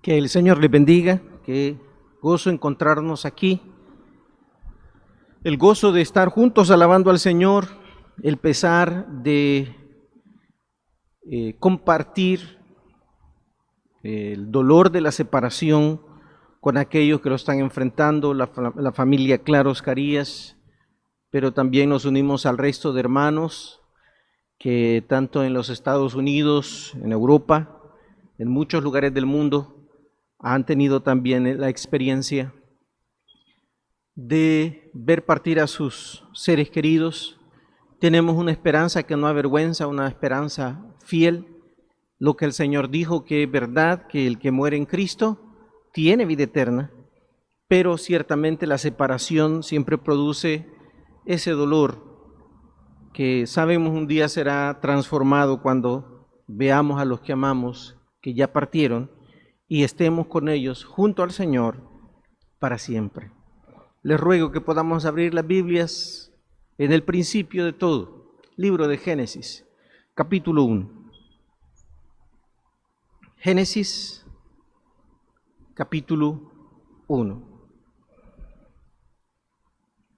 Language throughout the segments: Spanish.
Que el Señor les bendiga, que gozo encontrarnos aquí, el gozo de estar juntos alabando al Señor, el pesar de compartir el dolor de la separación con aquellos que lo están enfrentando, la familia Claros Carías, pero también nos unimos al resto de hermanos que tanto en los Estados Unidos, en Europa, en muchos lugares del mundo, han tenido también la experiencia de ver partir a sus seres queridos. Tenemos una esperanza que no avergüenza, una esperanza fiel, lo que el Señor dijo, que es verdad, que el que muere en Cristo tiene vida eterna, pero ciertamente la separación siempre produce ese dolor que sabemos un día será transformado cuando veamos a los que amamos que ya partieron y estemos con ellos junto al Señor para siempre. Les ruego que podamos abrir las Biblias en el principio de todo, libro de Génesis, capítulo 1. Génesis, capítulo 1.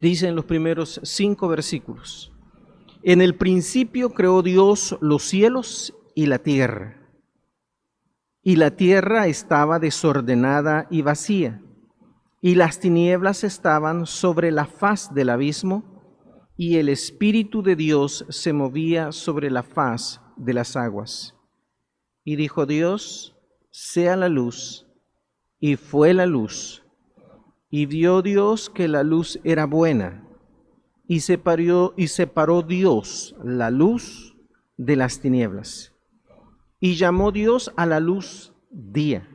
Dicen los primeros 5 versículos: en el principio creó Dios los cielos y la tierra estaba desordenada y vacía, y las tinieblas estaban sobre la faz del abismo, y el Espíritu de Dios se movía sobre la faz de las aguas. Y dijo Dios: sea la luz, y fue la luz. Y vio Dios que la luz era buena, y separó Dios la luz de las tinieblas. Y llamó Dios a la luz día,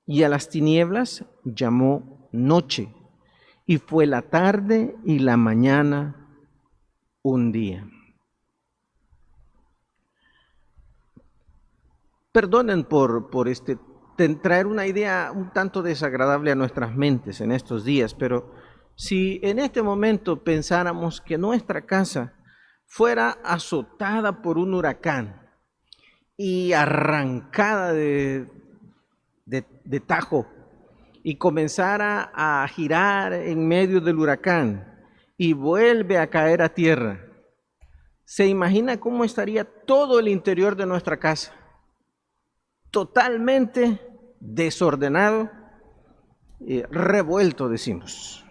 y a las tinieblas llamó noche. Y fue la tarde y la mañana un día. Perdonen por traer una idea un tanto desagradable a nuestras mentes en estos días, pero si en este momento pensáramos que nuestra casa fuera azotada por un huracán y arrancada de tajo y comenzara a girar en medio del huracán y vuelve a caer a tierra, ¿se imagina cómo estaría todo el interior de nuestra casa? Totalmente desordenado, revuelto, decimos.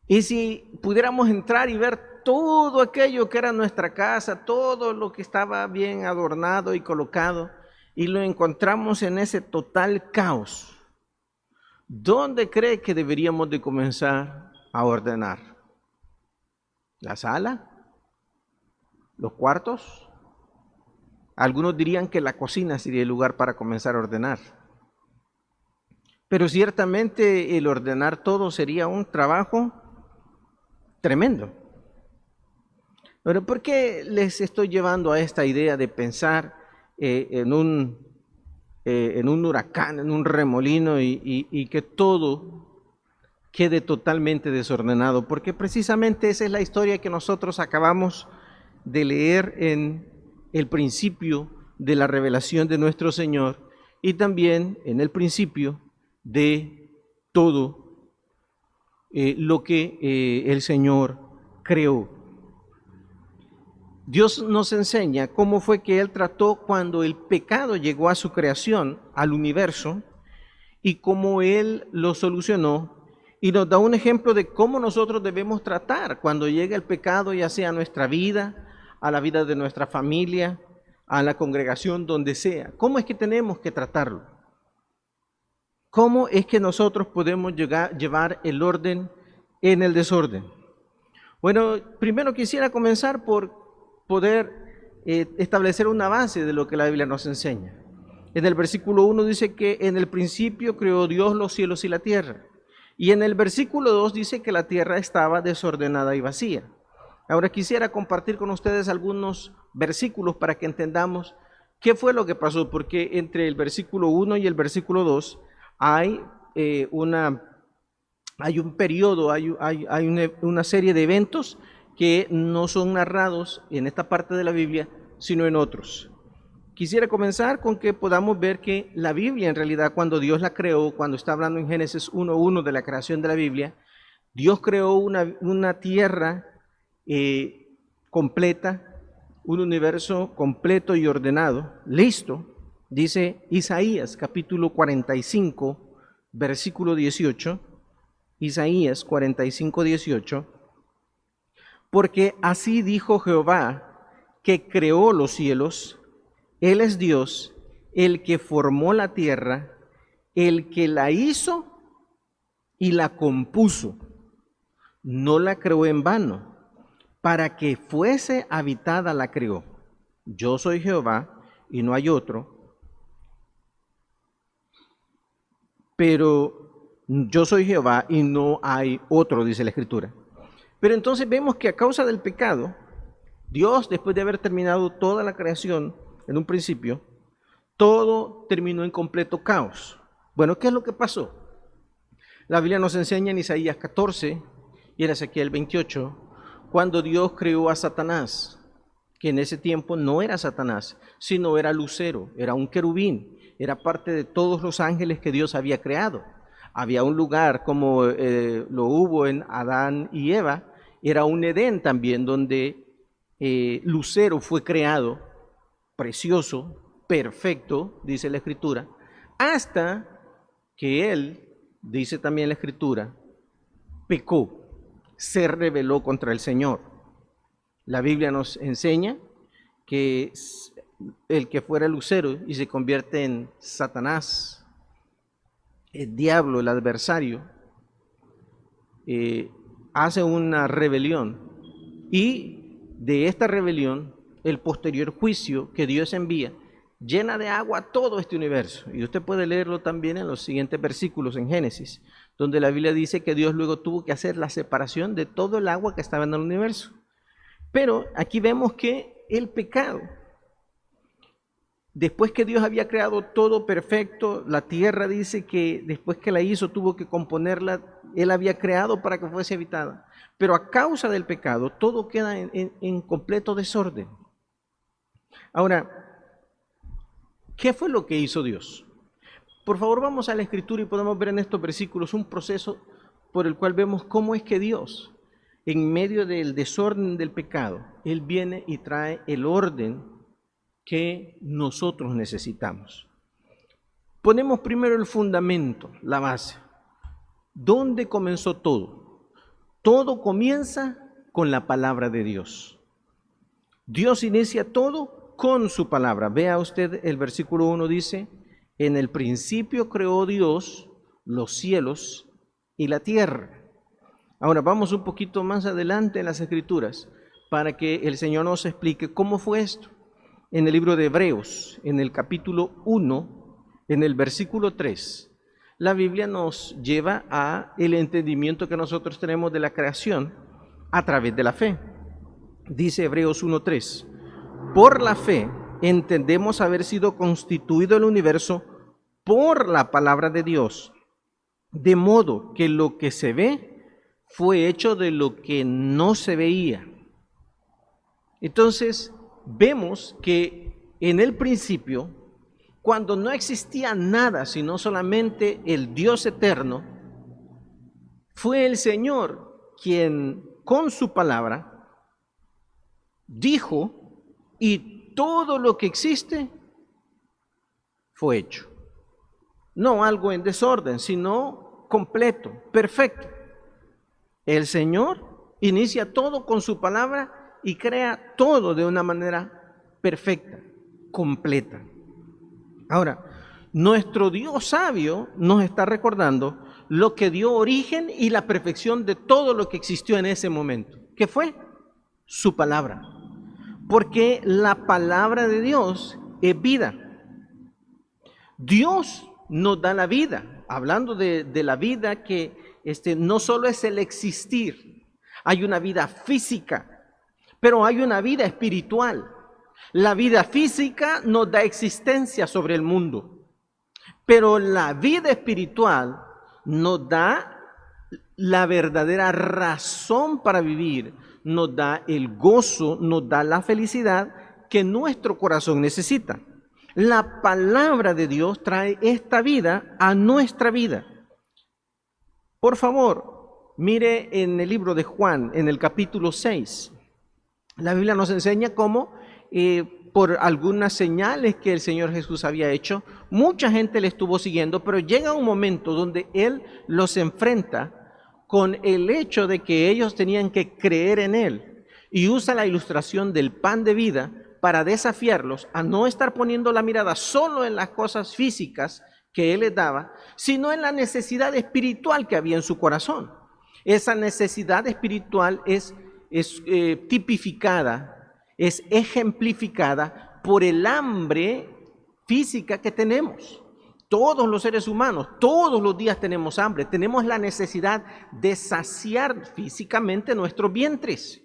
Y si pudiéramos entrar y ver todo aquello que era nuestra casa, todo lo que estaba bien adornado y colocado, y lo encontramos en ese total caos, ¿dónde cree que deberíamos de comenzar a ordenar? ¿La sala? ¿Los cuartos? Algunos dirían que la cocina sería el lugar para comenzar a ordenar. Pero ciertamente el ordenar todo sería un trabajo tremendo. Pero ¿por qué les estoy llevando a esta idea de pensar en un huracán, en un remolino y que todo quede totalmente desordenado? Porque precisamente esa es la historia que nosotros acabamos de leer en el principio de la revelación de nuestro Señor y también en el principio de todo lo que el Señor creó. Dios nos enseña cómo fue que Él trató cuando el pecado llegó a su creación, al universo, y cómo Él lo solucionó, y nos da un ejemplo de cómo nosotros debemos tratar cuando llega el pecado, ya sea a nuestra vida, a la vida de nuestra familia, a la congregación, donde sea. ¿Cómo es que tenemos que tratarlo? ¿Cómo es que nosotros podemos llevar el orden en el desorden? Bueno, primero quisiera comenzar por poder establecer una base de lo que la Biblia nos enseña. En el versículo 1 dice que en el principio creó Dios los cielos y la tierra. Y en el versículo 2 dice que la tierra estaba desordenada y vacía. Ahora quisiera compartir con ustedes algunos versículos para que entendamos qué fue lo que pasó, porque entre el versículo 1 y el versículo 2 hay un periodo, hay una serie de eventos que no son narrados en esta parte de la Biblia, sino en otros, quisiera comenzar con que podamos ver que la Biblia, en realidad, cuando Dios la creó, cuando está hablando en Génesis 1:1 de la creación de la Biblia, Dios creó una tierra completa, un universo completo y ordenado, listo, dice Isaías capítulo 45, versículo 18, Isaías 45, 18, porque así dijo Jehová, que creó los cielos, Él es Dios, el que formó la tierra, el que la hizo y la compuso. No la creó en vano, para que fuese habitada la creó. Yo soy Jehová y no hay otro, pero yo soy Jehová y no hay otro, dice la Escritura. Pero entonces vemos que a causa del pecado, Dios, después de haber terminado toda la creación en un principio, todo terminó en completo caos. Bueno, ¿qué es lo que pasó? La Biblia nos enseña en Isaías 14 y en Ezequiel 28, cuando Dios creó a Satanás, que en ese tiempo no era Satanás, sino era Lucero, era un querubín, era parte de todos los ángeles que Dios había creado. Había un lugar como lo hubo en Adán y Eva, era un Edén también, donde Lucero fue creado, precioso, perfecto, dice la Escritura, hasta que él, dice también la Escritura, pecó, se rebeló contra el Señor. La Biblia nos enseña que el que fuera Lucero y se convierte en Satanás, el diablo, el adversario, hace una rebelión, y de esta rebelión, el posterior juicio que Dios envía, llena de agua todo este universo. Y usted puede leerlo también en los siguientes versículos en Génesis, donde la Biblia dice que Dios luego tuvo que hacer la separación de todo el agua que estaba en el universo. Pero aquí vemos que el pecado, después que Dios había creado todo perfecto, la tierra dice que después que la hizo tuvo que componerla, Él había creado para que fuese habitada. Pero a causa del pecado todo queda en completo desorden. Ahora, ¿qué fue lo que hizo Dios? Por favor, vamos a la Escritura y podemos ver en estos versículos un proceso por el cual vemos cómo es que Dios, en medio del desorden del pecado, Él viene y trae el orden que nosotros necesitamos. Ponemos primero el fundamento, la base. ¿Dónde comenzó todo? Todo comienza con la palabra de Dios. Dios inicia todo con su palabra. Vea usted el versículo 1 dice, en el principio creó Dios los cielos y la tierra. Ahora vamos un poquito más adelante en las Escrituras para que el Señor nos explique cómo fue esto. En el libro de Hebreos, en el capítulo 1, en el versículo 3, la Biblia nos lleva a el entendimiento que nosotros tenemos de la creación a través de la fe. Dice Hebreos 1:3, por la fe entendemos haber sido constituido el universo por la palabra de Dios, de modo que lo que se ve fue hecho de lo que no se veía. Entonces, vemos que en el principio, cuando no existía nada, sino solamente el Dios eterno, fue el Señor quien con su palabra dijo, y todo lo que existe fue hecho. No algo en desorden, sino completo, perfecto. El Señor inicia todo con su palabra y crea todo de una manera perfecta, completa. Ahora, nuestro Dios sabio nos está recordando lo que dio origen y la perfección de todo lo que existió en ese momento. ¿Qué fue? Su palabra. Porque la palabra de Dios es vida. Dios nos da la vida. Hablando de la vida que no solo es el existir, hay una vida física, pero hay una vida espiritual. La vida física nos da existencia sobre el mundo, pero la vida espiritual nos da la verdadera razón para vivir, nos da el gozo, nos da la felicidad que nuestro corazón necesita. La palabra de Dios trae esta vida a nuestra vida. Por favor, mire en el libro de Juan, en el capítulo 6. La Biblia nos enseña cómo por algunas señales que el Señor Jesús había hecho, mucha gente le estuvo siguiendo, pero llega un momento donde Él los enfrenta con el hecho de que ellos tenían que creer en Él, y usa la ilustración del pan de vida para desafiarlos a no estar poniendo la mirada solo en las cosas físicas que Él les daba, sino en la necesidad espiritual que había en su corazón. Esa necesidad espiritual es tipificada, es ejemplificada por el hambre física que tenemos. Todos los seres humanos, todos los días tenemos hambre, tenemos la necesidad de saciar físicamente nuestros vientres.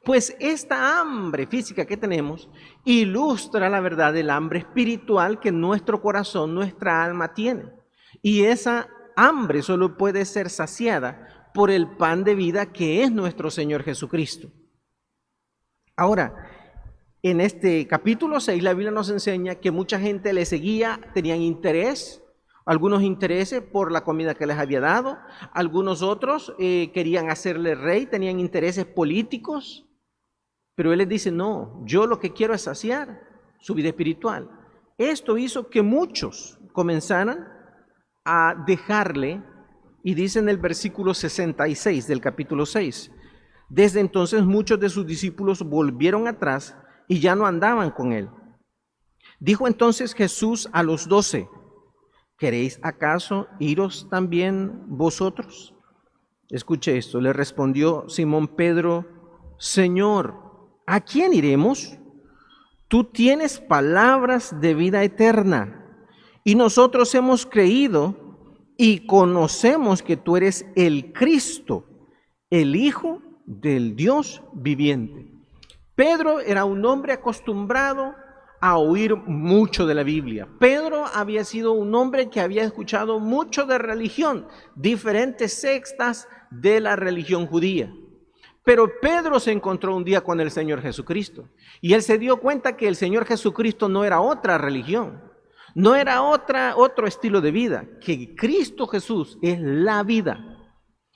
Pues esta hambre física que tenemos ilustra la verdad del hambre espiritual que nuestro corazón, nuestra alma tiene. Y esa hambre solo puede ser saciada por el pan de vida que es nuestro Señor Jesucristo. Ahora, en este capítulo 6 la Biblia nos enseña que mucha gente le seguía, tenían interés, algunos intereses por la comida que les había dado, algunos otros querían hacerle rey, tenían intereses políticos, pero Él les dice, no, yo lo que quiero es saciar su vida espiritual. Esto hizo que muchos comenzaran a dejarle, y dice en el versículo 66 del capítulo 6, desde entonces muchos de sus discípulos volvieron atrás y ya no andaban con Él. Dijo entonces Jesús a los 12, ¿queréis acaso iros también vosotros? Escuche esto, le respondió Simón Pedro, Señor, ¿a quién iremos? Tú tienes palabras de vida eterna, y nosotros hemos creído y conocemos que tú eres el Cristo, el Hijo del Dios viviente. Pedro era un hombre acostumbrado a oír mucho de la Biblia. Pedro había sido un hombre que había escuchado mucho de religión, diferentes sectas de la religión judía. Pero Pedro se encontró un día con el Señor Jesucristo y él se dio cuenta que el Señor Jesucristo no era otra religión, no era otro estilo de vida, que Cristo Jesús es la vida,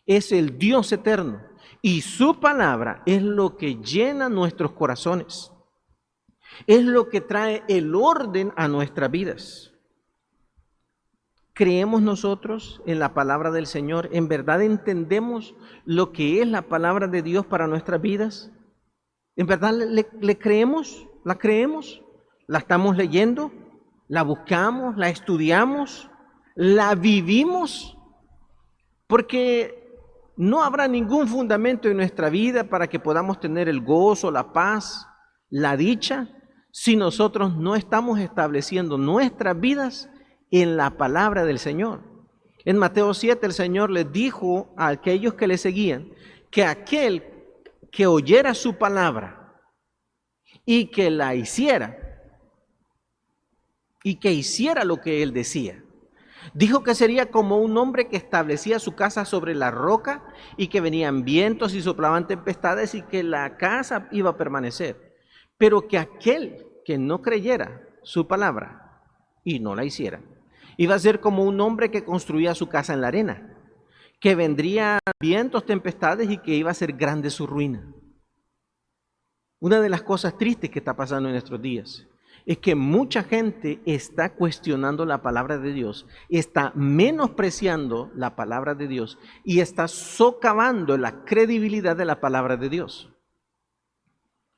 es el Dios eterno y su palabra es lo que llena nuestros corazones, es lo que trae el orden a nuestras vidas. ¿Creemos nosotros en la palabra del Señor? ¿En verdad entendemos lo que es la palabra de Dios para nuestras vidas? ¿En verdad le creemos? ¿La creemos? ¿La estamos leyendo? ¿La buscamos? ¿La estudiamos? ¿La vivimos? Porque no habrá ningún fundamento en nuestra vida para que podamos tener el gozo, la paz, la dicha, si nosotros no estamos estableciendo nuestras vidas en la palabra del Señor. En Mateo 7 el Señor les dijo a aquellos que le seguían que aquel que oyera su palabra y que la hiciera y que hiciera lo que Él decía, dijo que sería como un hombre que establecía su casa sobre la roca y que venían vientos y soplaban tempestades y que la casa iba a permanecer, pero que aquel que no creyera su palabra y no la hiciera, iba a ser como un hombre que construía su casa en la arena, que vendría vientos, tempestades y que iba a ser grande su ruina. Una de las cosas tristes que está pasando en nuestros días es que mucha gente está cuestionando la palabra de Dios, está menospreciando la palabra de Dios y está socavando la credibilidad de la palabra de Dios.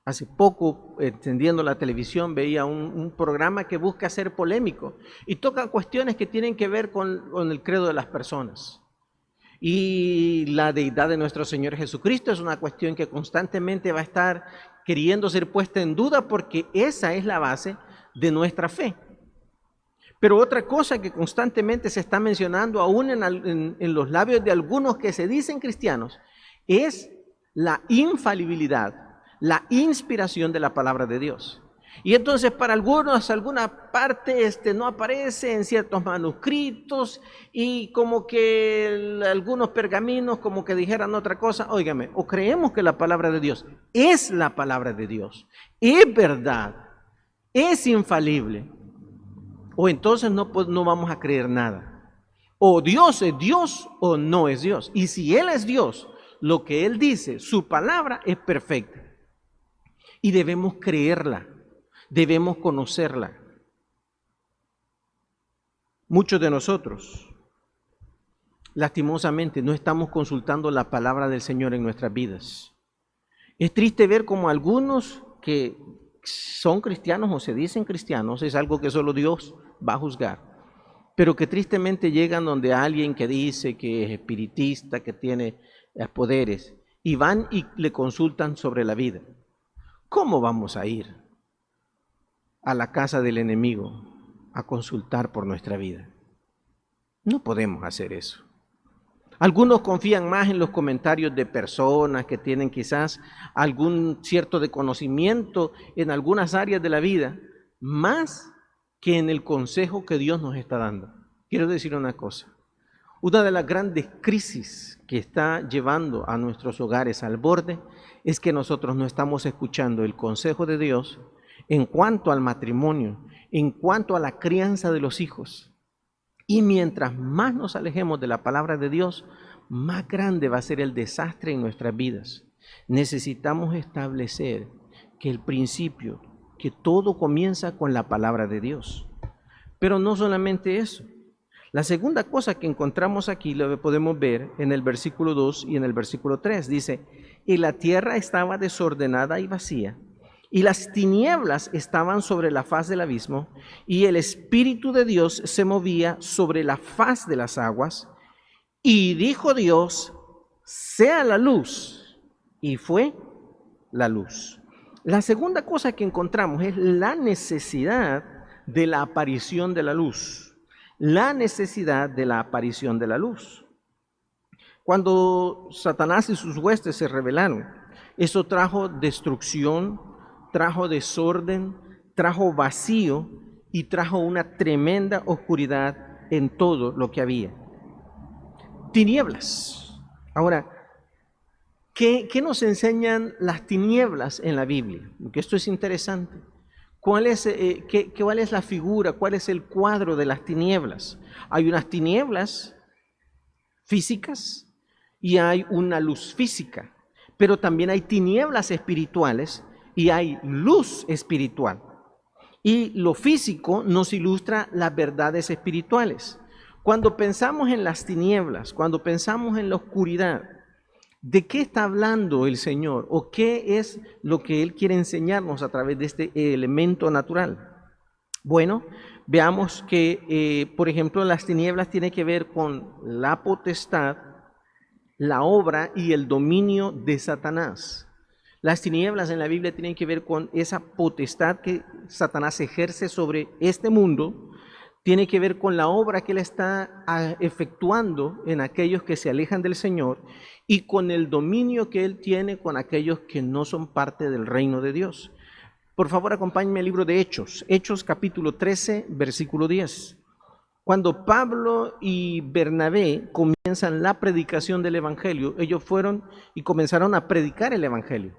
Hace poco, encendiendo la televisión, veía un programa que busca ser polémico y toca cuestiones que tienen que ver con el credo de las personas. Y la deidad de nuestro Señor Jesucristo es una cuestión que constantemente va a estar queriendo ser puesta en duda porque esa es la base de nuestra fe. Pero otra cosa que constantemente se está mencionando aún en los labios de algunos que se dicen cristianos es la infalibilidad, la inspiración de la palabra de Dios. Y entonces para algunos, alguna parte no aparece en ciertos manuscritos y como que algunos pergaminos como que dijeran otra cosa. Óigame, o creemos que la palabra de Dios es la palabra de Dios, es verdad, es infalible, o entonces no vamos a creer nada. O Dios es Dios o no es Dios. Y si Él es Dios, lo que Él dice, su palabra es perfecta. Y debemos creerla, debemos conocerla. Muchos de nosotros, lastimosamente, no estamos consultando la palabra del Señor en nuestras vidas. Es triste ver como algunos que son cristianos o se dicen cristianos, es algo que solo Dios va a juzgar, pero que tristemente llegan donde alguien que dice que es espiritista, que tiene poderes, y van y le consultan sobre la vida. ¿Cómo vamos a ir a la casa del enemigo a consultar por nuestra vida? No podemos hacer eso. Algunos confían más en los comentarios de personas que tienen quizás algún cierto de conocimiento en algunas áreas de la vida, más que en el consejo que Dios nos está dando. Quiero decir una cosa, una de las grandes crisis que está llevando a nuestros hogares al borde es que nosotros no estamos escuchando el consejo de Dios en cuanto al matrimonio, en cuanto a la crianza de los hijos. Y mientras más nos alejemos de la palabra de Dios, más grande va a ser el desastre en nuestras vidas. Necesitamos establecer que el principio, que todo comienza con la palabra de Dios. Pero no solamente eso. La segunda cosa que encontramos aquí lo podemos ver en el versículo 2 y en el versículo 3. Dice, y la tierra estaba desordenada y vacía, y las tinieblas estaban sobre la faz del abismo, y el Espíritu de Dios se movía sobre la faz de las aguas. Y dijo Dios, sea la luz, y fue la luz. La segunda cosa que encontramos es la necesidad de la aparición de la luz. La necesidad de la aparición de la luz. Cuando Satanás y sus huestes se rebelaron, eso trajo destrucción, trajo desorden, trajo vacío y trajo una tremenda oscuridad en todo lo que había. Tinieblas. Ahora, ¿qué nos enseñan las tinieblas en la Biblia? Porque esto es interesante. ¿Cuál es la figura? ¿Cuál es el cuadro de las tinieblas? Hay unas tinieblas físicas y hay una luz física, pero también hay tinieblas espirituales y hay luz espiritual. Y lo físico nos ilustra las verdades espirituales. Cuando pensamos en las tinieblas, cuando pensamos en la oscuridad, ¿de qué está hablando el Señor? ¿O qué es lo que Él quiere enseñarnos a través de este elemento natural? Bueno, veamos que, por ejemplo, las tinieblas tienen que ver con la potestad, la obra y el dominio de Satanás. Las tinieblas en la Biblia tienen que ver con esa potestad que Satanás ejerce sobre este mundo, tiene que ver con la obra que Él está efectuando en aquellos que se alejan del Señor y con el dominio que Él tiene con aquellos que no son parte del reino de Dios. Por favor, acompáñenme al libro de Hechos, Hechos capítulo 13, versículo 10. Cuando Pablo y Bernabé comienzan la predicación del Evangelio, ellos fueron y comenzaron a predicar el Evangelio.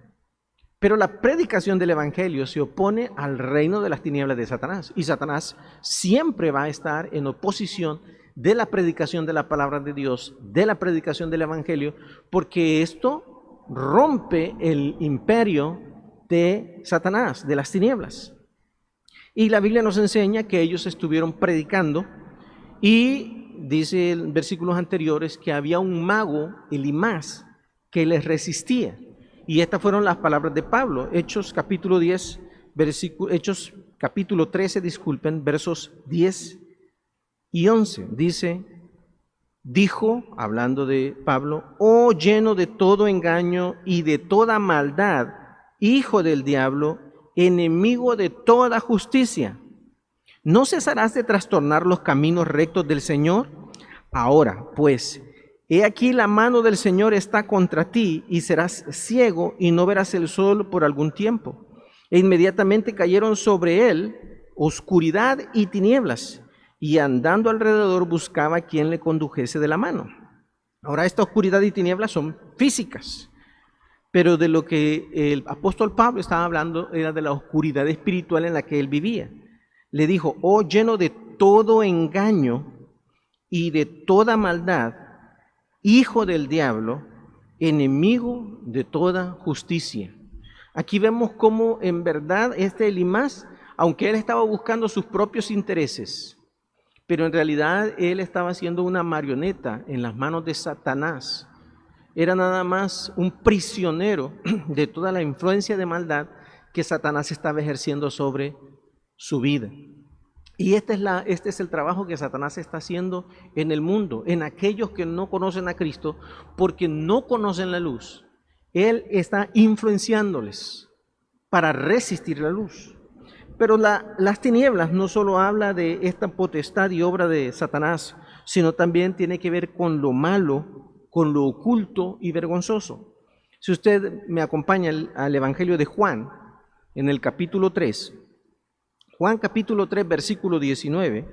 Pero la predicación del Evangelio se opone al reino de las tinieblas de Satanás. Y Satanás siempre va a estar en oposición de la predicación de la palabra de Dios, de la predicación del Evangelio, porque esto rompe el imperio de Satanás, de las tinieblas. Y la Biblia nos enseña que ellos estuvieron predicando y dice en versículos anteriores que había un mago, Elimás, que les resistía. Y estas fueron las palabras de Pablo, Hechos capítulo 10, Hechos capítulo 13, versos 10 y 11. Dice, dijo, hablando de Pablo, oh lleno de todo engaño y de toda maldad, hijo del diablo, enemigo de toda justicia, ¿no cesarás de trastornar los caminos rectos del Señor? Ahora, pues, he aquí la mano del Señor está contra ti y serás ciego y no verás el sol por algún tiempo. E inmediatamente cayeron sobre él oscuridad y tinieblas, y andando alrededor buscaba quien le condujese de la mano. Ahora, esta oscuridad y tinieblas son físicas, pero de lo que el apóstol Pablo estaba hablando era de la oscuridad espiritual en la que él vivía. Le dijo, oh lleno de todo engaño y de toda maldad, hijo del diablo, enemigo de toda justicia. Aquí vemos cómo en verdad Elías, aunque él estaba buscando sus propios intereses, pero en realidad él estaba siendo una marioneta en las manos de Satanás. Era nada más un prisionero de toda la influencia de maldad que Satanás estaba ejerciendo sobre su vida. Y este es el trabajo que Satanás está haciendo en el mundo, en aquellos que no conocen a Cristo, porque no conocen la luz. Él está influenciándoles para resistir la luz. Pero las tinieblas no solo habla de esta potestad y obra de Satanás, sino también tiene que ver con lo malo, con lo oculto y vergonzoso. Si usted me acompaña al Evangelio de Juan, en el capítulo 3, Juan capítulo 3, versículo 19,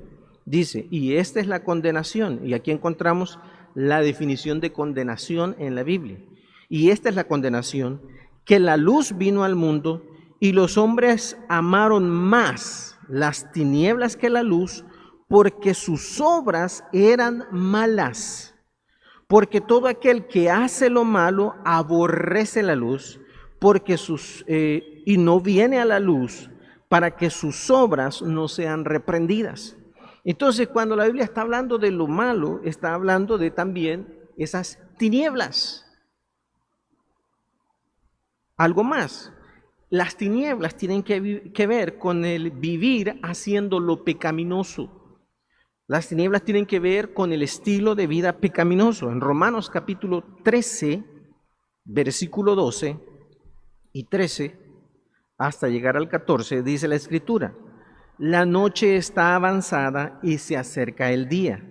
dice, y esta es la condenación, y aquí encontramos la definición de condenación en la Biblia, y esta es la condenación, que la luz vino al mundo, y los hombres amaron más las tinieblas que la luz, porque sus obras eran malas. Porque todo aquel que hace lo malo aborrece la luz, porque y no viene a la luz para que sus obras no sean reprendidas. Entonces, cuando la Biblia está hablando de lo malo, está hablando de también esas tinieblas. Algo más, las tinieblas tienen que ver con el vivir haciendo lo pecaminoso. Las tinieblas tienen que ver con el estilo de vida pecaminoso. En Romanos capítulo 13, versículo 12 y 13, hasta llegar al 14, dice la Escritura, la noche está avanzada y se acerca el día.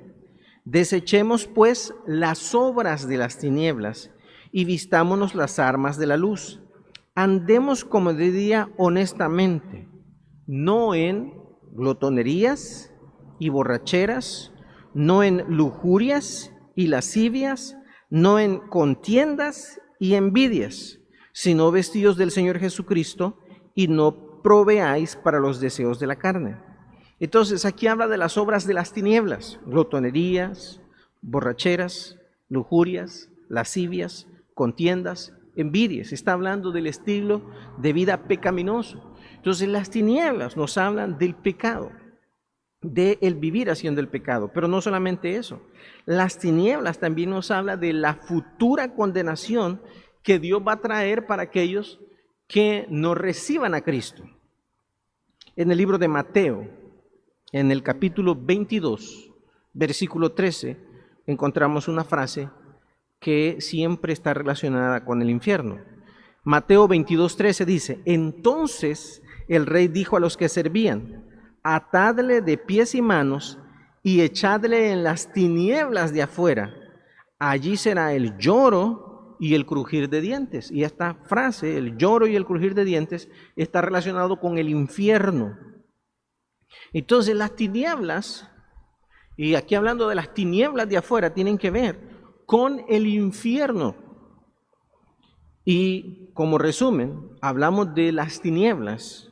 Desechemos pues las obras de las tinieblas y vistámonos las armas de la luz. Andemos como de día honestamente, no en glotonerías y borracheras, no en lujurias y lascivias, no en contiendas y envidias, sino vestidos del Señor Jesucristo y no proveáis para los deseos de la carne. Entonces aquí habla de las obras de las tinieblas, glotonerías, borracheras, lujurias, lascivias, contiendas, envidias. Está hablando del estilo de vida pecaminoso. Entonces las tinieblas nos hablan del pecado, de el vivir haciendo el pecado, pero no solamente eso. Las tinieblas también nos habla de la futura condenación que Dios va a traer para aquellos que no reciban a Cristo. En el libro de Mateo, en el capítulo 22, versículo 13, encontramos una frase que siempre está relacionada con el infierno. Mateo 22, 13 dice, entonces el rey dijo a los que servían, atadle de pies y manos y echadle en las tinieblas de afuera. Allí será el lloro y el crujir de dientes. Y esta frase, el lloro y el crujir de dientes, está relacionado con el infierno. Entonces las tinieblas, y aquí hablando de las tinieblas de afuera, tienen que ver con el infierno. Y como resumen, hablamos de las tinieblas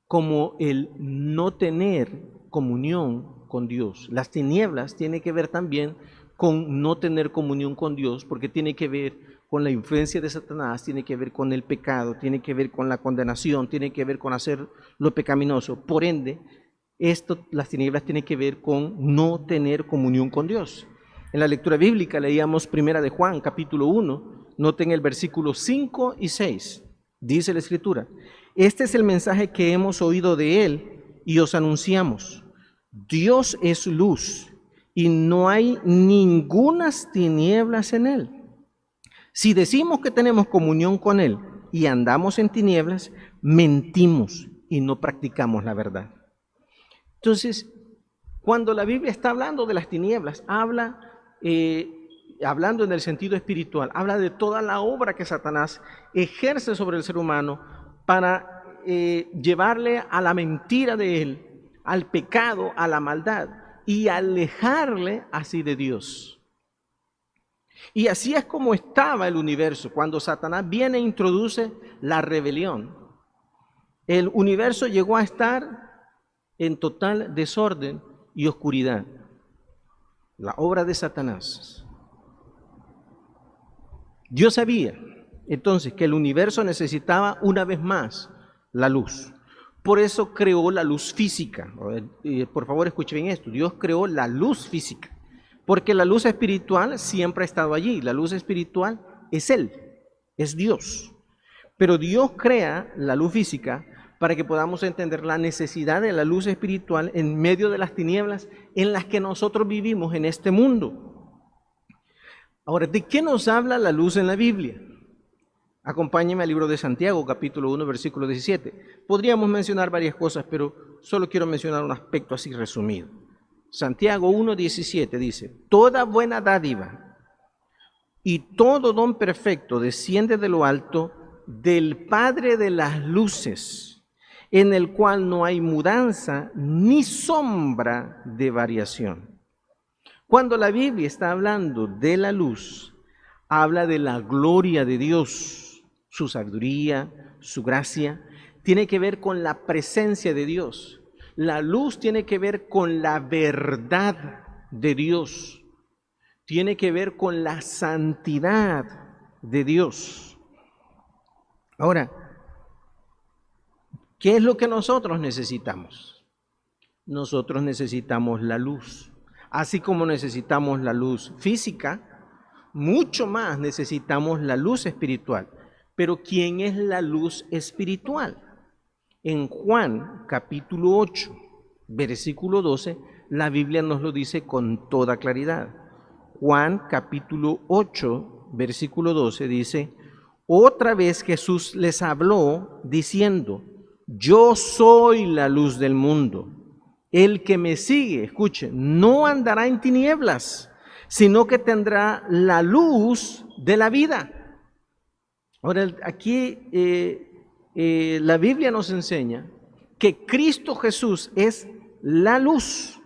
como el no tener comunión con Dios. Las tinieblas tienen que ver también con no tener comunión con Dios, porque tiene que ver con la influencia de Satanás, tiene que ver con el pecado, tiene que ver con la condenación, tiene que ver con hacer lo pecaminoso. Por ende, las tinieblas tienen que ver con no tener comunión con Dios. En la lectura bíblica leíamos primera de Juan, capítulo 1, noten el versículo 5 y 6, dice la Escritura, este es el mensaje que hemos oído de él y os anunciamos. Dios es luz y no hay ningunas tinieblas en él. Si decimos que tenemos comunión con él y andamos en tinieblas, mentimos y no practicamos la verdad. Entonces, cuando la Biblia está hablando de las tinieblas, hablando en el sentido espiritual, habla de toda la obra que Satanás ejerce sobre el ser humano para llevarle a la mentira de él, al pecado, a la maldad y alejarle así de Dios. Y así es como estaba el universo cuando Satanás viene e introduce la rebelión. El universo llegó a estar en total desorden y oscuridad. La obra de Satanás. Dios sabía entonces que el universo necesitaba una vez más la luz. Por eso creó la luz física. Por favor, escuchen esto. Dios creó la luz física, porque la luz espiritual siempre ha estado allí. La luz espiritual es Él, es Dios. Pero Dios crea la luz física para que podamos entender la necesidad de la luz espiritual en medio de las tinieblas en las que nosotros vivimos en este mundo. Ahora, ¿de qué nos habla la luz en la Biblia? Acompáñenme al libro de Santiago, capítulo 1, versículo 17. Podríamos mencionar varias cosas, pero solo quiero mencionar un aspecto así resumido. Santiago 1, 17 dice: toda buena dádiva y todo don perfecto desciende de lo alto, del Padre de las luces, en el cual no hay mudanza ni sombra de variación. Cuando la Biblia está hablando de la luz, habla de la gloria de Dios. Su sabiduría, su gracia, tiene que ver con la presencia de Dios. La luz tiene que ver con la verdad de Dios. Tiene que ver con la santidad de Dios. Ahora, ¿qué es lo que nosotros necesitamos? Nosotros necesitamos la luz. Así como necesitamos la luz física, mucho más necesitamos la luz espiritual. Pero ¿quién es la luz espiritual? En Juan capítulo 8, versículo 12, la Biblia nos lo dice con toda claridad. Juan capítulo 8, versículo 12 dice: otra vez Jesús les habló diciendo: yo soy la luz del mundo. El que me sigue, escuche, no andará en tinieblas, sino que tendrá la luz de la vida. Ahora, aquí la Biblia nos enseña que Cristo Jesús es la luz.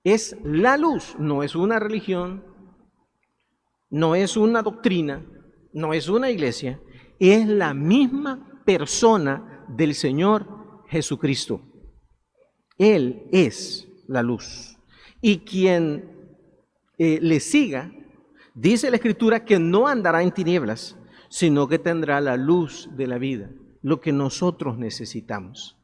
Es la luz, no es una religión, no es una doctrina, no es una iglesia, es la misma persona del Señor Jesucristo. Él es la luz. Y quien le siga, dice la Escritura que no andará en tinieblas, sino que tendrá la luz de la vida, lo que nosotros necesitamos.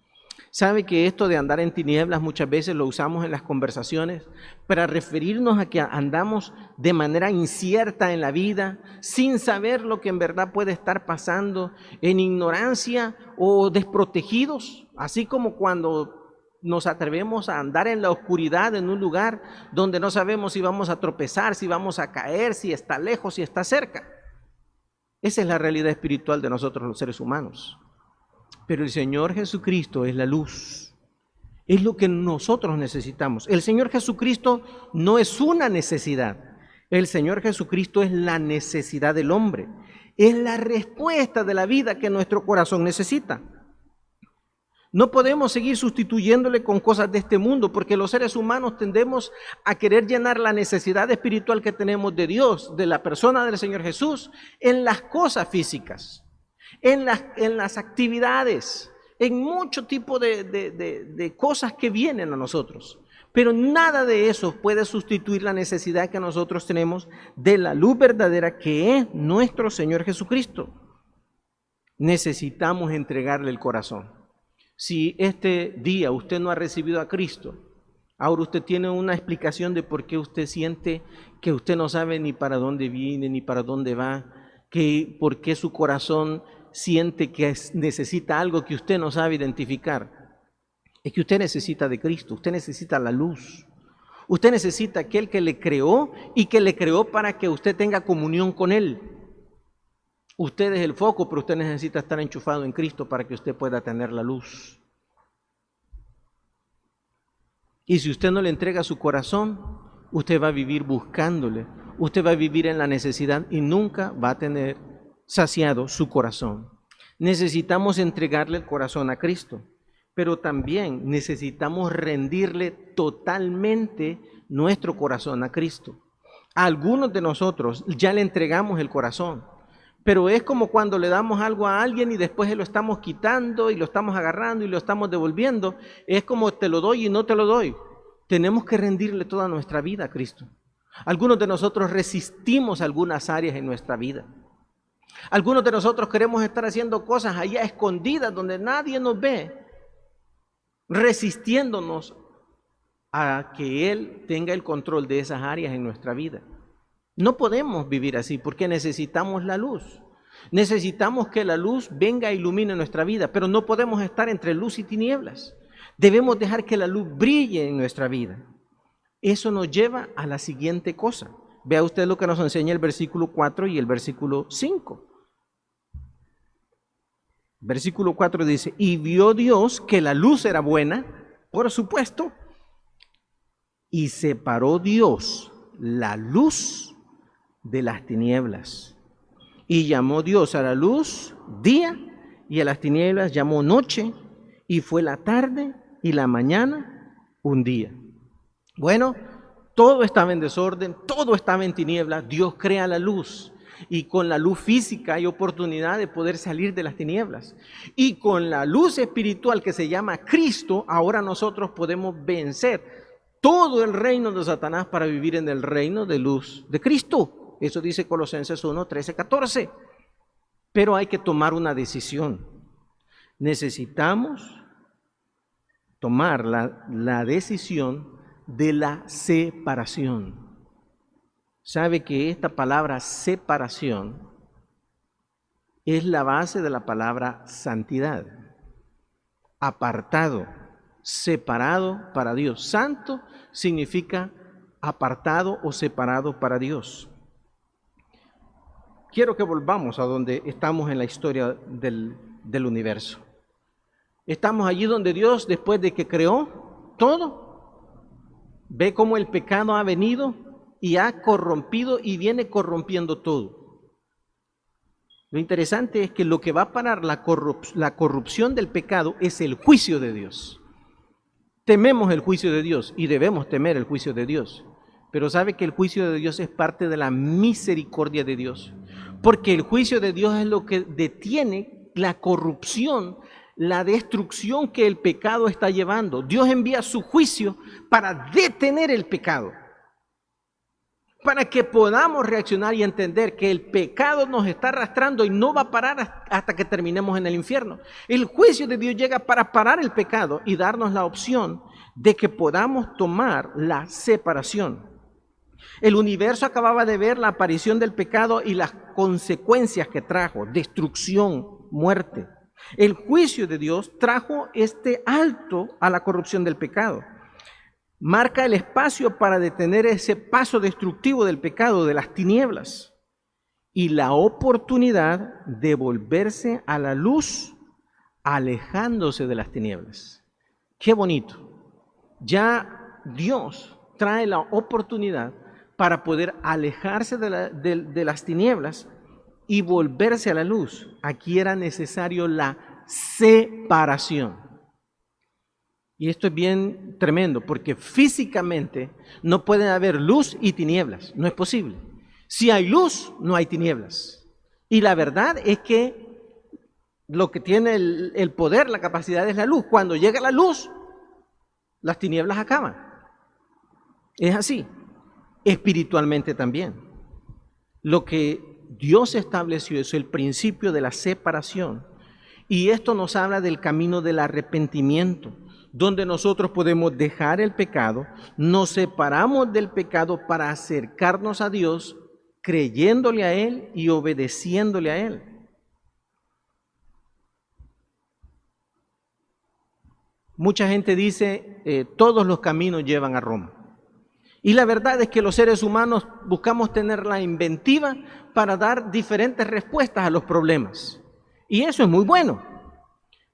¿Sabe que esto de andar en tinieblas muchas veces lo usamos en las conversaciones para referirnos a que andamos de manera incierta en la vida, sin saber lo que en verdad puede estar pasando, en ignorancia o desprotegidos? Así como cuando nos atrevemos a andar en la oscuridad en un lugar donde no sabemos si vamos a tropezar, si vamos a caer, si está lejos, si está cerca. Esa es la realidad espiritual de nosotros los seres humanos. Pero el Señor Jesucristo es la luz. Es lo que nosotros necesitamos. El Señor Jesucristo no es una necesidad. El Señor Jesucristo es la necesidad del hombre. Es la respuesta de la vida que nuestro corazón necesita. No podemos seguir sustituyéndole con cosas de este mundo, porque los seres humanos tendemos a querer llenar la necesidad espiritual que tenemos de Dios, de la persona del Señor Jesús, en las cosas físicas, en las actividades, en mucho tipo de cosas que vienen a nosotros. Pero nada de eso puede sustituir la necesidad que nosotros tenemos de la luz verdadera que es nuestro Señor Jesucristo. Necesitamos entregarle el corazón. Si este día usted no ha recibido a Cristo, ahora usted tiene una explicación de por qué usted siente que usted no sabe ni para dónde viene, ni para dónde va, por qué su corazón siente que necesita algo que usted no sabe identificar. Es que usted necesita de Cristo, usted necesita la luz. Usted necesita aquel que le creó y que le creó para que usted tenga comunión con Él. Usted es el foco, pero usted necesita estar enchufado en Cristo para que usted pueda tener la luz. Y si usted no le entrega su corazón, usted va a vivir buscándole, usted va a vivir en la necesidad y nunca va a tener saciado su corazón. Necesitamos entregarle el corazón a Cristo, pero también necesitamos rendirle totalmente nuestro corazón a Cristo. A algunos de nosotros ya le entregamos el corazón, Pero es como cuando le damos algo a alguien y después lo estamos quitando y lo estamos agarrando y lo estamos devolviendo. Es como te lo doy y no te lo doy. Tenemos que rendirle toda nuestra vida a Cristo. Algunos de nosotros resistimos algunas áreas en nuestra vida. Algunos de nosotros queremos estar haciendo cosas allá escondidas donde nadie nos ve, resistiéndonos a que Él tenga el control de esas áreas en nuestra vida. No podemos vivir así porque necesitamos la luz. Necesitamos que la luz venga e ilumine nuestra vida, pero no podemos estar entre luz y tinieblas. Debemos dejar que la luz brille en nuestra vida. Eso nos lleva a la siguiente cosa. Vea usted lo que nos enseña el versículo 4 y el versículo 5. Versículo 4 dice, y vio Dios que la luz era buena, por supuesto, y separó Dios la luz de las tinieblas. Y llamó Dios a la luz día, y a las tinieblas llamó noche, y fue la tarde y la mañana un día. Bueno, todo estaba en desorden, todo estaba en tinieblas. Dios crea la luz, y con la luz física hay oportunidad de poder salir de las tinieblas. Y con la luz espiritual que se llama Cristo, ahora nosotros podemos vencer todo el reino de Satanás para vivir en el reino de luz de Cristo. Eso dice Colosenses 1, 13, 14. Pero hay que tomar una decisión. Necesitamos tomar la decisión de la separación. Sabe que esta palabra separación es la base de la palabra santidad. Apartado, separado para Dios. Santo significa apartado o separado para Dios. Quiero que volvamos a donde estamos en la historia del universo. Estamos allí donde Dios, después de que creó todo, ve cómo el pecado ha venido y ha corrompido y viene corrompiendo todo. Lo interesante es que lo que va a parar la corrupción del pecado es el juicio de Dios. Tememos el juicio de Dios y debemos temer el juicio de Dios. Pero sabe que el juicio de Dios es parte de la misericordia de Dios. Porque el juicio de Dios es lo que detiene la corrupción, la destrucción que el pecado está llevando. Dios envía su juicio para detener el pecado. Para que podamos reaccionar y entender que el pecado nos está arrastrando y no va a parar hasta que terminemos en el infierno. El juicio de Dios llega para parar el pecado y darnos la opción de que podamos tomar la separación. El universo acababa de ver la aparición del pecado y las consecuencias que trajo, destrucción, muerte. El juicio de Dios trajo este alto a la corrupción del pecado. Marca el espacio para detener ese paso destructivo del pecado, de las tinieblas, y la oportunidad de volverse a la luz, alejándose de las tinieblas. Qué bonito. Ya Dios trae la oportunidad para poder alejarse de las tinieblas y volverse a la luz. Aquí era necesario la separación. Y esto es bien tremendo, porque físicamente no pueden haber luz y tinieblas, no es posible. Si hay luz, no hay tinieblas. Y la verdad es que lo que tiene el poder, la capacidad es la luz. Cuando llega la luz, las tinieblas acaban. Es así, espiritualmente también. Lo que Dios estableció es el principio de la separación. Y esto nos habla del camino del arrepentimiento, donde nosotros podemos dejar el pecado, nos separamos del pecado para acercarnos a Dios, creyéndole a Él y obedeciéndole a Él. Mucha gente dice, todos los caminos llevan a Roma. Y la verdad es que los seres humanos buscamos tener la inventiva para dar diferentes respuestas a los problemas. Y eso es muy bueno.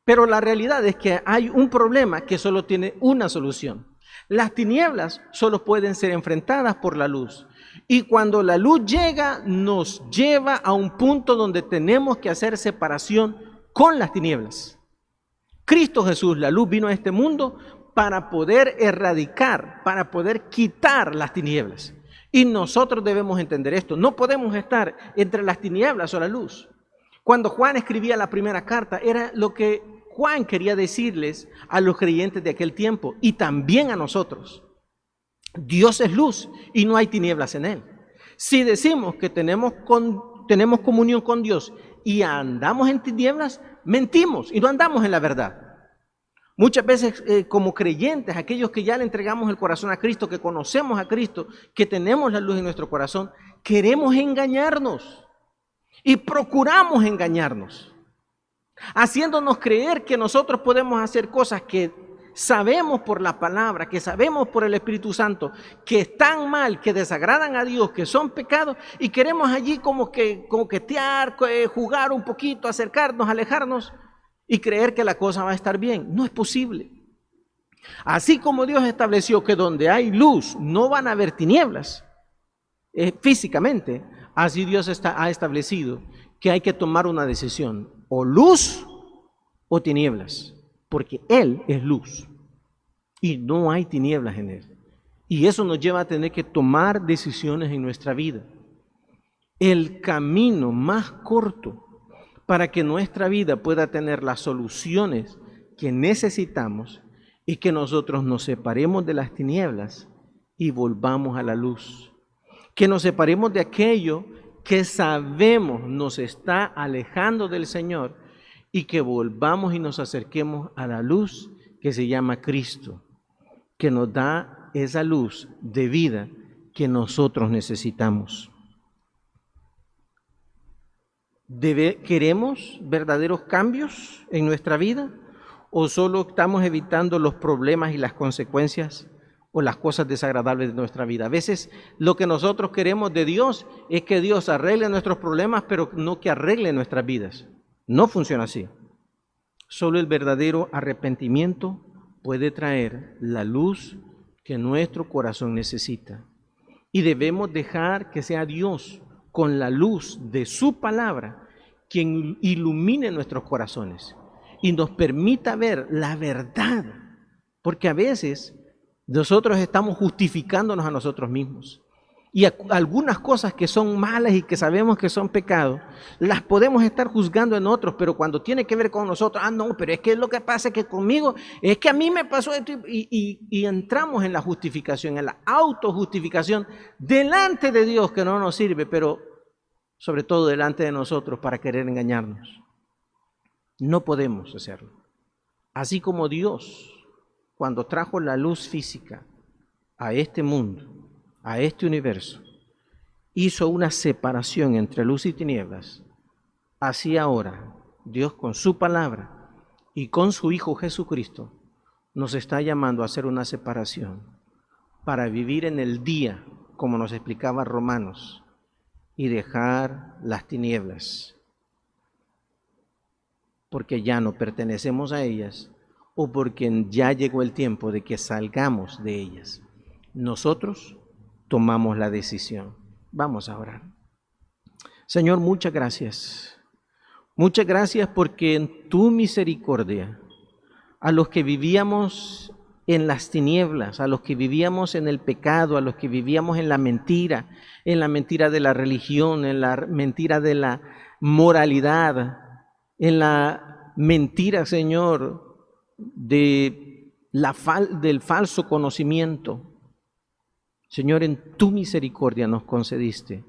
Pero la realidad es que hay un problema que solo tiene una solución. Las tinieblas solo pueden ser enfrentadas por la luz. Y cuando la luz llega, nos lleva a un punto donde tenemos que hacer separación con las tinieblas. Cristo Jesús, la luz, vino a este mundo para poder erradicar, para poder quitar las tinieblas. Y nosotros debemos entender esto. No podemos estar entre las tinieblas o la luz. Cuando Juan escribía la primera carta, era lo que Juan quería decirles a los creyentes de aquel tiempo y también a nosotros. Dios es luz y no hay tinieblas en él. Si decimos que tenemos comunión con Dios y andamos en tinieblas, mentimos y no andamos en la verdad. Muchas veces como creyentes, aquellos que ya le entregamos el corazón a Cristo, que conocemos a Cristo, que tenemos la luz en nuestro corazón, queremos engañarnos y procuramos engañarnos, haciéndonos creer que nosotros podemos hacer cosas que sabemos por la palabra, que sabemos por el Espíritu Santo, que están mal, que desagradan a Dios, que son pecados, y queremos allí como que coquetear, jugar un poquito, acercarnos, alejarnos, y creer que la cosa va a estar bien. No es posible. Así como Dios estableció que donde hay luz no van a haber tinieblas, físicamente, así Dios ha establecido que hay que tomar una decisión, o luz o tinieblas, porque Él es luz y no hay tinieblas en Él. Y eso nos lleva a tener que tomar decisiones en nuestra vida. El camino más corto para que nuestra vida pueda tener las soluciones que necesitamos y que nosotros nos separemos de las tinieblas y volvamos a la luz. Que nos separemos de aquello que sabemos nos está alejando del Señor y que volvamos y nos acerquemos a la luz que se llama Cristo, que nos da esa luz de vida que nosotros necesitamos. ¿Queremos verdaderos cambios en nuestra vida o solo estamos evitando los problemas y las consecuencias o las cosas desagradables de nuestra vida? A veces lo que nosotros queremos de Dios es que Dios arregle nuestros problemas, pero no que arregle nuestras vidas. No funciona así. Solo el verdadero arrepentimiento puede traer la luz que nuestro corazón necesita. Y debemos dejar que sea Dios, con la luz de su palabra, quien ilumine nuestros corazones y nos permita ver la verdad, porque a veces nosotros estamos justificándonos a nosotros mismos y algunas cosas que son malas y que sabemos que son pecados, las podemos estar juzgando en otros, pero cuando tiene que ver con nosotros, no, pero es que lo que pasa es que conmigo, es que a mí me pasó esto, y entramos en la justificación, en la autojustificación delante de Dios, que no nos sirve, pero sobre todo delante de nosotros, para querer engañarnos. No podemos hacerlo. Así como Dios, cuando trajo la luz física a este mundo, a este universo, hizo una separación entre luz y tinieblas, así ahora Dios con su palabra y con su Hijo Jesucristo nos está llamando a hacer una separación para vivir en el día, como nos explicaba Romanos, y dejar las tinieblas, porque ya no pertenecemos a ellas o porque ya llegó el tiempo de que salgamos de ellas. Nosotros tomamos la decisión. Vamos a orar. Señor, muchas gracias. Muchas gracias porque en tu misericordia, a los que vivíamos en las tinieblas, a los que vivíamos en el pecado, a los que vivíamos en la mentira de la religión, en la mentira de la moralidad, en la mentira, Señor, del falso conocimiento. Señor, en tu misericordia nos concediste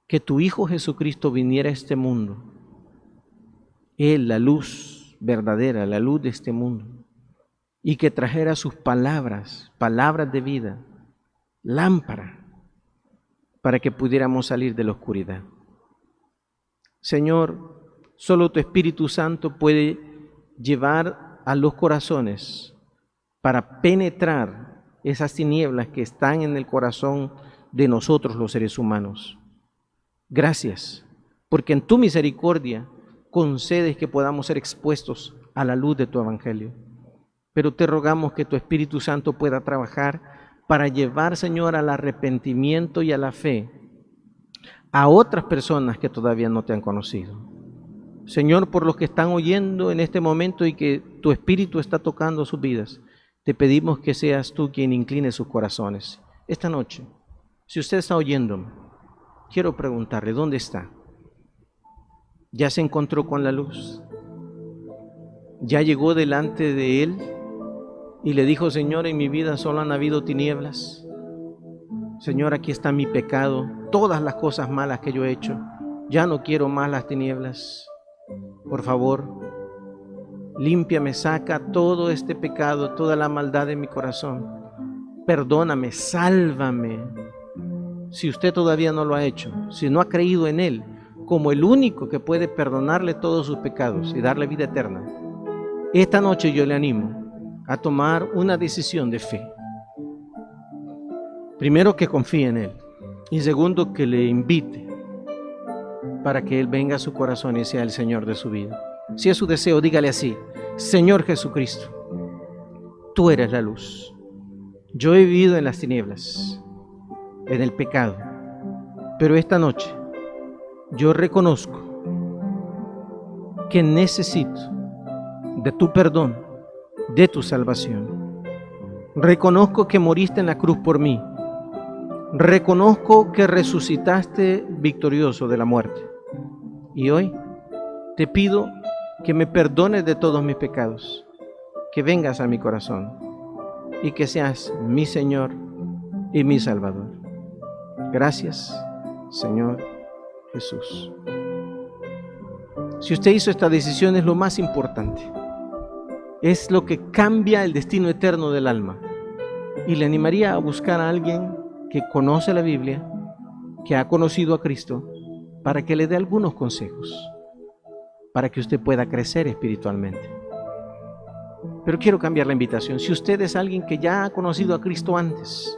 que tu Hijo Jesucristo viniera a este mundo. Él, la luz verdadera, la luz de este mundo, y que trajera sus palabras, palabras de vida, lámpara, para que pudiéramos salir de la oscuridad. Señor, solo tu Espíritu Santo puede llevar a los corazones para penetrar esas tinieblas que están en el corazón de nosotros los seres humanos. Gracias, porque en tu misericordia concedes que podamos ser expuestos a la luz de tu Evangelio. Pero te rogamos que tu Espíritu Santo pueda trabajar para llevar, Señor, al arrepentimiento y a la fe a otras personas que todavía no te han conocido. Señor, por los que están oyendo en este momento y que tu Espíritu está tocando sus vidas, te pedimos que seas tú quien incline sus corazones esta noche Si usted está oyéndome, quiero preguntarle, ¿dónde está? ¿Ya se encontró con la luz? ¿Ya llegó delante de Él y le dijo, Señor, en mi vida solo han habido tinieblas? Señor, aquí está mi pecado, todas las cosas malas que yo he hecho. Ya no quiero más las tinieblas. Por favor, límpiame, saca todo este pecado, toda la maldad de mi corazón. Perdóname, sálvame. Si usted todavía no lo ha hecho, si no ha creído en Él como el único que puede perdonarle todos sus pecados y darle vida eterna, esta noche yo le animo a tomar una decisión de fe. Primero, que confíe en Él, y segundo, que le invite para que Él venga a su corazón y sea el Señor de su vida. Si es su deseo, dígale así: Señor Jesucristo, tú eres la luz. Yo he vivido en las tinieblas, en el pecado, pero esta noche yo reconozco que necesito de tu perdón, de tu salvación. Reconozco que moriste en la cruz por mí. Reconozco que resucitaste victorioso de la muerte. Y hoy te pido que me perdones de todos mis pecados, que vengas a mi corazón y que seas mi Señor y mi Salvador. Gracias, Señor Jesús. Si usted hizo esta decisión, es lo más importante. Es lo que cambia el destino eterno del alma. Y le animaría a buscar a alguien que conoce la Biblia, que ha conocido a Cristo, para que le dé algunos consejos, para que usted pueda crecer espiritualmente. Pero quiero cambiar la invitación. Si usted es alguien que ya ha conocido a Cristo antes,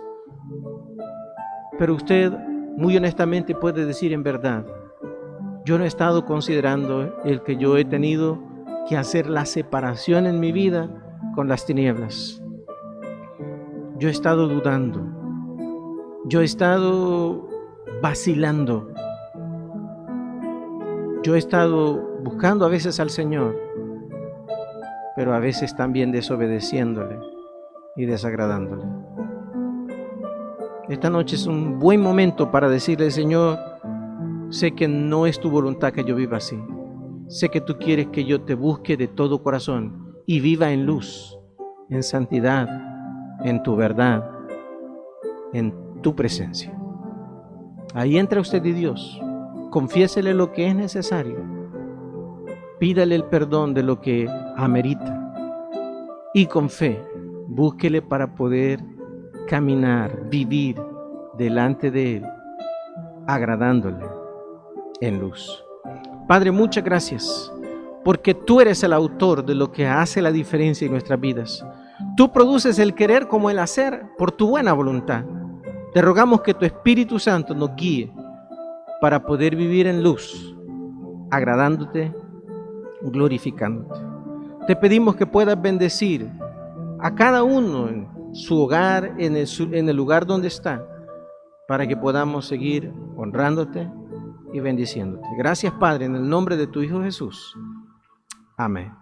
pero usted muy honestamente puede decir, en verdad, yo no he estado considerando el que yo he tenido que hacer la separación en mi vida con las tinieblas. Yo he estado dudando. Yo he estado vacilando. Yo he estado buscando a veces al Señor, pero a veces también desobedeciéndole y desagradándole. Esta noche es un buen momento para decirle, Señor, sé que no es tu voluntad que yo viva así. Sé que tú quieres que yo te busque de todo corazón y viva en luz, en santidad, en tu verdad, en tu presencia. Ahí entra usted y Dios. Confiésele lo que es necesario. Pídale el perdón de lo que amerita. Y con fe, búsquele para poder caminar, vivir delante de Él, agradándole en luz. Padre, muchas gracias, porque tú eres el autor de lo que hace la diferencia en nuestras vidas. Tú produces el querer como el hacer por tu buena voluntad. Te rogamos que tu Espíritu Santo nos guíe para poder vivir en luz, agradándote, glorificándote. Te pedimos que puedas bendecir a cada uno en su hogar, en el lugar donde está, para que podamos seguir honrándote y bendiciéndote. Gracias, Padre, en el nombre de tu Hijo Jesús. Amén.